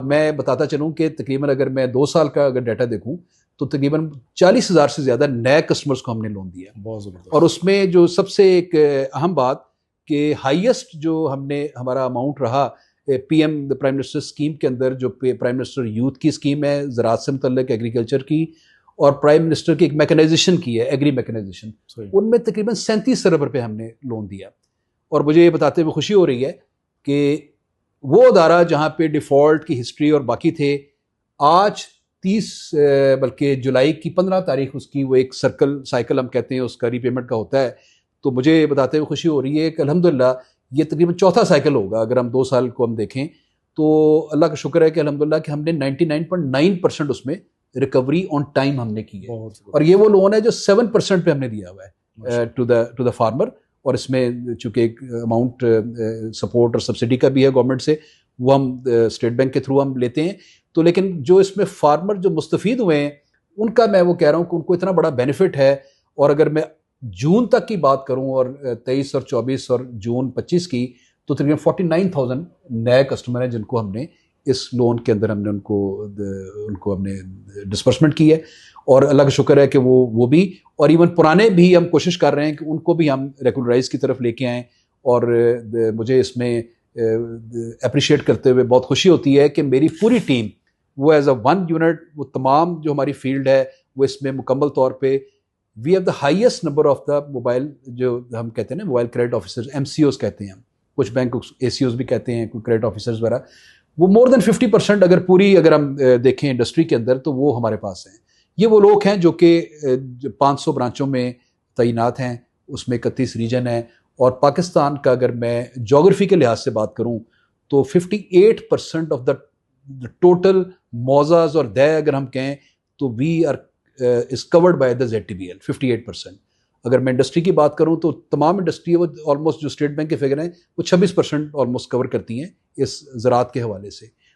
मैं बताता चलूँ कि तकरीबन अगर मैं 2 साल का अगर डाटा देखूँ तो तकरीबन 40,000 से ज़्यादा नए कस्टमर्स को हमने लोन दिया। बहुत ज़बरदस्त। और उसमें जो सबसे एक अहम बात कि हाईएस्ट जो हमने हमारा अमाउंट रहा पीएम प्राइम मिनिस्टर स्कीम के अंदर, जो प्राइम मिनिस्टर यूथ की स्कीम है ज़राअत से मुतल्लिक एग्रीकल्चर की, और प्राइम मिनिस्टर की एक मैकेनाइजेशन की है, एग्री मैकेनाइजेशन, उनमें तकरीबन 37 अरब रुपये हमने लोन दिया। और मुझे ये बताते हुए खुशी हो रही है कि वो अदारा जहाँ पे डिफ़ॉल्ट की हिस्ट्री और बाकी थे, आज 30 बल्कि जुलाई की 15 तारीख उसकी वो एक साइकिल हम कहते हैं उसका रीपेमेंट का होता है। तो मुझे ये बताते हुए खुशी हो रही है कि अल्हम्दुलिल्लाह ये तकरीबन चौथा साइकिल होगा अगर हम 2 साल को हम देखें तो। अल्लाह का शुक्र है कि अल्हम्दुलिल्लाह कि हमने 99.9% उसमें रिकवरी ऑन टाइम हमने की है। और ये वो लोन है जो 7% पे हमने दिया हुआ है टू द फार्मर। और इसमें चूँकि एक अमाउंट सपोर्ट और सब्सिडी का भी है गवर्नमेंट से, वो हम स्टेट बैंक के थ्रू हम लेते हैं। तो लेकिन जो इसमें फार्मर जो मुस्तफ़ीद हुए हैं उनका मैं वो कह रहा हूँ कि उनको इतना बड़ा बेनिफिट है। और अगर मैं जून तक की बात करूँ और 23 और 24 और जून 25 की, तो तकरीबन 49,000 नए कस्टमर हैं जिनको हमने इस लोन के अंदर हमने उनको हमने डिस्बर्समेंट की है। और अल्लाह का शुक्र है कि वो भी, और इवन पुराने भी हम कोशिश कर रहे हैं कि उनको भी हम रेगुलराइज की तरफ लेके आएँ। और मुझे इसमें अप्रिशिएट करते हुए बहुत खुशी होती है कि मेरी पूरी टीम वो एज अ वन यूनिट, वो तमाम जो हमारी फील्ड है वो इसमें मुकम्मल तौर पे we have the highest number of the mobile, जो हम कहते हैं ना मोबाइल क्रेडिट ऑफिसर्स, MCOs कहते हैं हम, कुछ बैंक ACOs भी कहते हैं, कुछ क्रेडिट ऑफिसर्स वगैरह, वो मोर देन 50% अगर हम देखें इंडस्ट्री के अंदर तो वो हमारे पास हैं। ये वो लोग हैं जो कि 500 ब्रांचों में तैनात हैं, उसमें 31 रीजन है। और पाकिस्तान का अगर मैं जोग्राफी के लिहाज से बात करूं तो 58% ऑफ द टोटल मौजाज और दय अगर हम कहें तो we are is covered by the ZTBL 58%। अगर मैं इंडस्ट्री की बात करूं तो तमाम इंडस्ट्री वो ऑलमोस्ट जो स्टेट बैंक के फिगर हैं वो 26% ऑलमोस्ट कवर करती हैं इस ज़राअत के हवाले से।